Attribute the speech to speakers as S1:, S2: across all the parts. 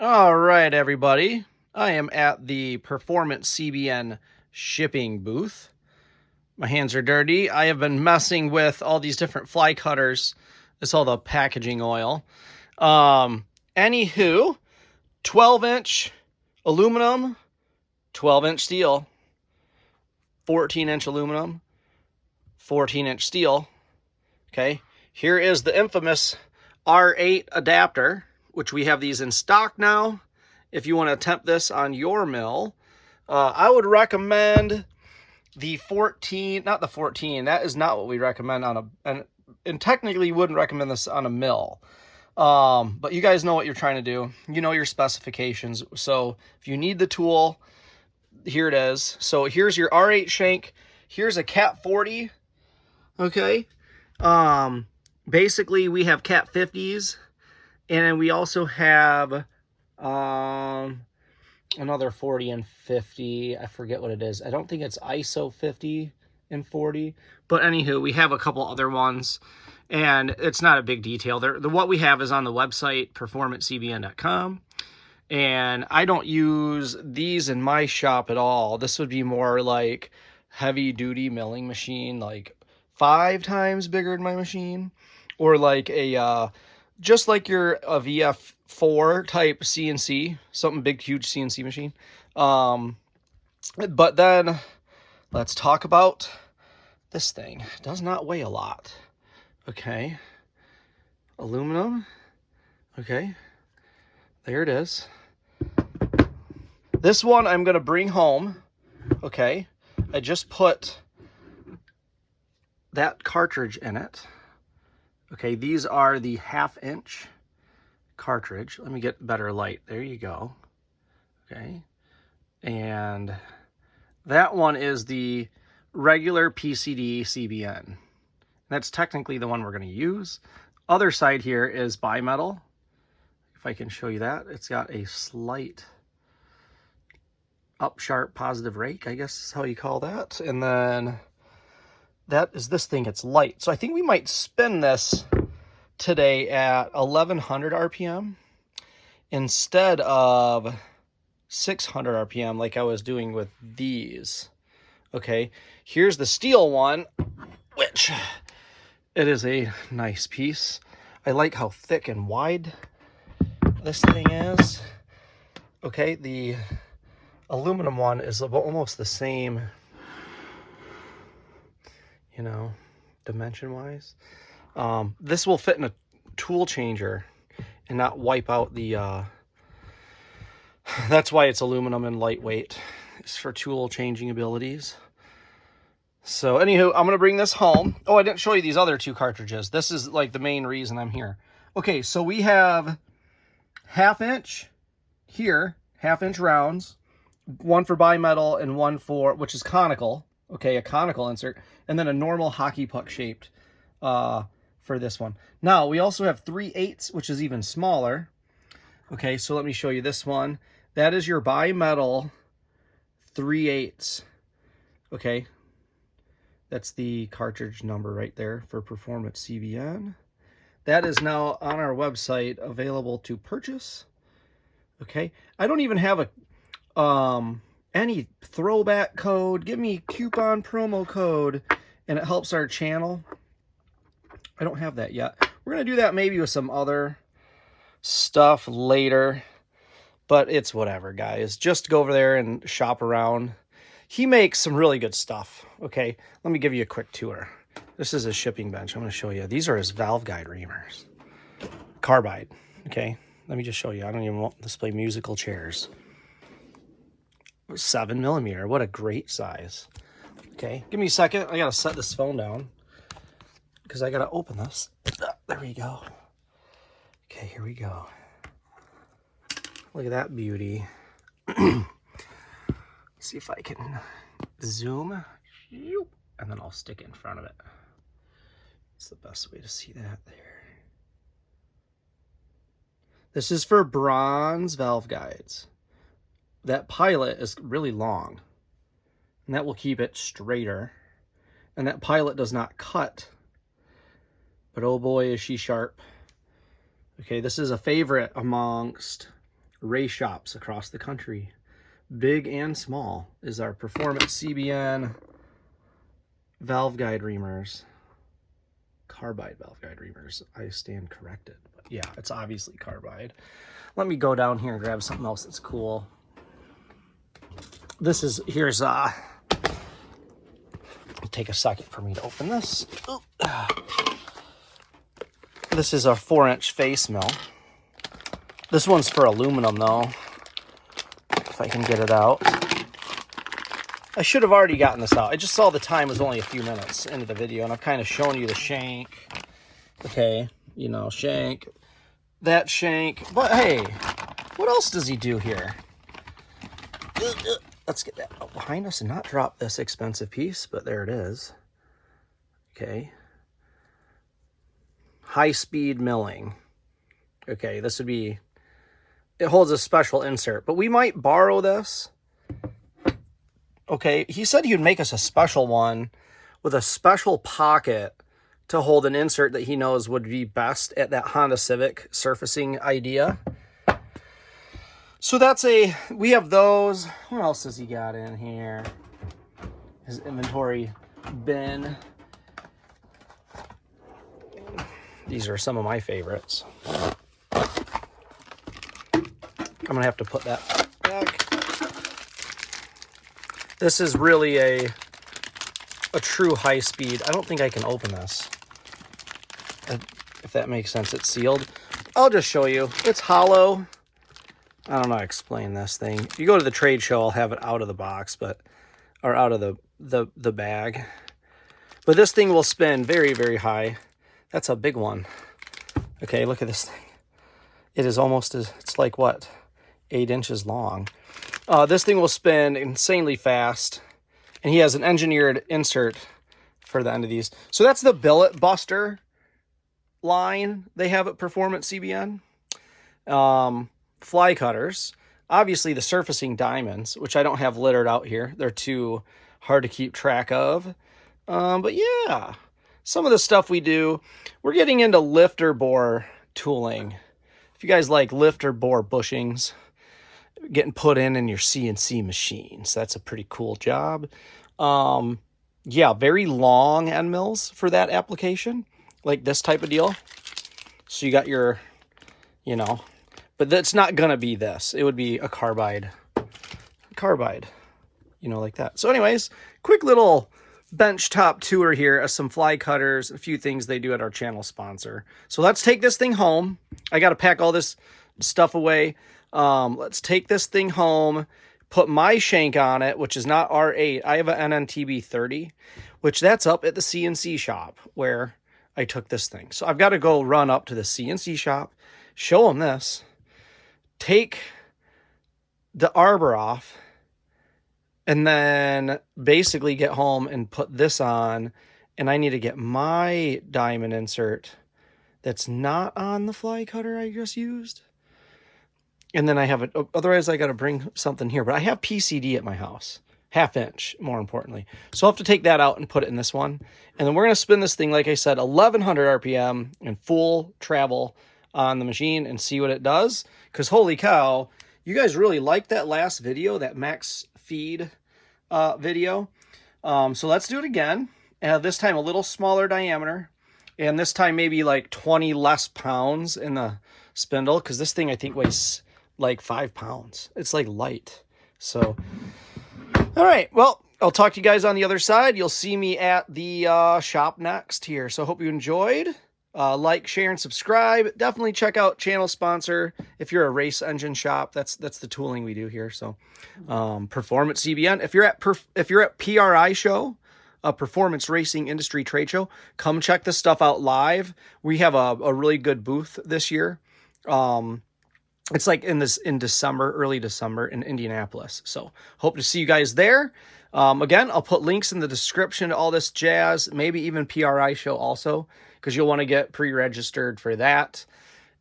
S1: All right, everybody. I am at the Performance CBN shipping booth. My hands are dirty. I have been messing with all these different fly cutters. It's all the packaging oil. Anywho, 12-inch aluminum, 12-inch steel, 14-inch aluminum, 14-inch steel. Okay, here is the infamous R8 adapter, which we have these in stock now. If you want to attempt this on your mill, I would recommend the 14, not the 14. That is not what we recommend on and technically wouldn't recommend this on a mill. But you guys know what you're trying to do. You know your specifications. So if you need the tool, here it is. So here's your R8 shank. Here's a Cat 40. Okay. Basically we have Cat 50s, and then we also have another 40 and 50. I forget what it is. I don't think it's ISO 50 and 40. But anywho, we have a couple other ones, and it's not a big detail. What we have is on the website, performancecbn.com. And I don't use these in my shop at all. This would be more like heavy-duty milling machine, like 5 times bigger than my machine. Or like a, just like a VF4 type CNC, something big, huge CNC machine. But then let's talk about this thing. It does not weigh a lot. Okay. Aluminum. Okay. There it is. This one I'm going to bring home. Okay. I just put that cartridge in it. Okay, these are the 1/2-inch cartridge. Let me get better light. There you go. Okay. And that one is the regular PCD CBN. That's technically the one we're going to use. Other side here is bimetal. If I can show you that. It's got a slight up sharp positive rake, I guess is how you call that. And then that is this thing. It's light. So I think we might spin this today at 1100 RPM instead of 600 RPM like I was doing with these. Okay, here's the steel one, which it is a nice piece. I like how thick and wide this thing is. Okay, the aluminum one is almost the same, you know, dimension-wise. This will fit in a tool changer and not wipe out the, that's why it's aluminum and lightweight. It's for tool changing abilities. So anywho, I'm going to bring this home. Oh, I didn't show you these other 2 cartridges. This is like the main reason I'm here. Okay, so we have 1/2-inch here, 1/2-inch rounds, one for bimetal and one for, which is conical. Okay, a conical insert, and then a normal hockey puck shaped for this one. Now, we also have 3/8, which is even smaller. Okay, so let me show you this one. That is your bimetal 3/8. Okay, that's the cartridge number right there for Performance CBN. That is now on our website, available to purchase. Okay, I don't even have a any throwback code. Give me coupon promo code, and it helps our channel. I don't have that yet. We're going to do that maybe with some other stuff later, but it's whatever, guys. Just go over there and shop around. He makes some really good stuff. Okay, let me give you a quick tour. This is his shipping bench. I'm going to show you. These are his valve guide reamers. Carbide. Okay, let me just show you. I don't even want to display musical chairs. 7mm. What a great size. Okay, give me a second. I gotta set this phone down because I gotta open this. There we go. Okay, here we go. Look at that beauty. See if I can zoom, and then I'll stick it in front of it. It's the best way to see that there. This is for bronze valve guides. That pilot is really long, and that will keep it straighter. And that pilot does not cut, but oh boy, is she sharp. Okay, this is a favorite amongst race shops across the country, big and small, is our Performance CBN valve guide reamers. Carbide valve guide reamers. I stand corrected. But yeah, it's obviously carbide. Let me go down here and grab something else that's cool. This is, here's, it'll take a second for me to open this. This is a 4-inch face mill. This one's for aluminum though, if I can get it out. I should have already gotten this out. I just saw the time was only a few minutes into the video, and I've kind of shown you the shank. Okay, you know, shank, that shank. But hey, what else does he do here? Let's get that out behind us and not drop this expensive piece, but there it is. Okay. High-speed milling. Okay, this would be, it holds a special insert, but we might borrow this. Okay, he said he'd make us a special one with a special pocket to hold an insert that he knows would be best at that Honda Civic surfacing idea. So that's we have those. What else has he got in here? His inventory bin. These are some of my favorites. I'm gonna have to put that back. This is really a true high speed. I don't think I can open this. If that makes sense, it's sealed. I'll just show you. It's hollow. I don't know how to explain this thing. If you go to the trade show, I'll have it out of the box, or out of the bag. But this thing will spin very, very high. That's a big one. Okay, look at this thing. It is almost it's like what? 8 inches long. This thing will spin insanely fast, and he has an engineered insert for the end of these. So that's the billet buster line they have at Performance CBN. Fly cutters. Obviously the surfacing diamonds, which I don't have littered out here. They're too hard to keep track of. But yeah, some of the stuff we do, we're getting into lifter bore tooling. If you guys like lifter bore bushings, getting put in your CNC machines. That's a pretty cool job. Yeah, very long end mills for that application, like this type of deal. So you got your, you know, but that's not going to be this. It would be a carbide, you know, like that. So anyways, quick little benchtop tour here of some fly cutters, a few things they do at our channel sponsor. So let's take this thing home. I got to pack all this stuff away. Let's take this thing home, put my shank on it, which is not R8. I have an NNTB 30, which that's up at the CNC shop where I took this thing. So I've got to go run up to the CNC shop, show them this, take the arbor off, and then basically get home and put this on. And I need to get my diamond insert that's not on the fly cutter I just used. And then I have it, otherwise I got to bring something here, but I have PCD at my house, 1/2 inch, more importantly. So I'll have to take that out and put it in this one. And then we're going to spin this thing, like I said, 1100 RPM in full travel on the machine and see what it does. Because holy cow, you guys really liked that last video, that max feed video. So let's do it again. This time a little smaller diameter. And this time maybe like 20 less pounds in the spindle. Because this thing I think weighs like 5 pounds. It's like light. So, all right. Well, I'll talk to you guys on the other side. You'll see me at the shop next here. So I hope you enjoyed. Like, share, and subscribe. Definitely check out channel sponsor if you're a race engine shop. That's the tooling we do here. So, Performance CBN. If you're at PRI show, a Performance Racing Industry Trade Show, come check this stuff out live. We have a really good booth this year. It's like in December, early December in Indianapolis. So hope to see you guys there. Again, I'll put links in the description to all this jazz, maybe even PRI show also, because you'll want to get pre-registered for that.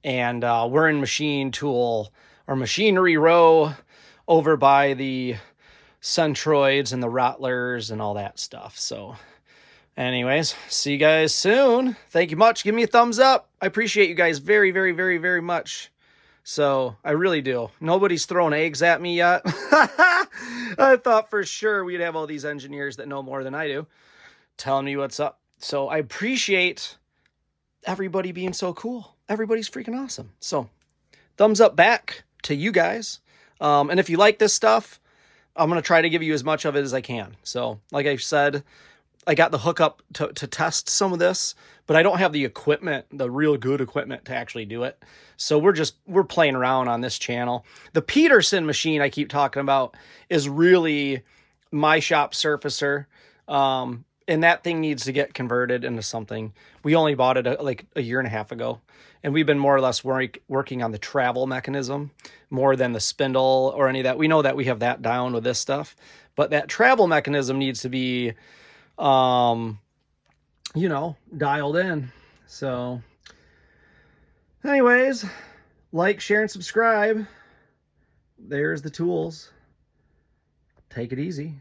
S1: And we're in machine tool or machinery row over by the Centroids and the Rattlers and all that stuff. So anyways, see you guys soon. Thank you much. Give me a thumbs up. I appreciate you guys very, very, very, very much. So I really do. Nobody's thrown eggs at me yet. I thought for sure we'd have all these engineers that know more than I do telling me what's up. So I appreciate everybody being so cool. Everybody's freaking awesome. So thumbs up back to you guys. And if you like this stuff, I'm going to try to give you as much of it as I can. So like I said, I got the hookup to test some of this, but I don't have the equipment, the real good equipment to actually do it. So we're playing around on this channel. The Peterson machine I keep talking about is really my shop surfacer. And that thing needs to get converted into something. We only bought it like a year and a half ago. And we've been more or less working on the travel mechanism more than the spindle or any of that. We know that we have that down with this stuff. But that travel mechanism needs to be, you know, dialed in. So anyways, like, share, and subscribe. There's the tools. Take it easy.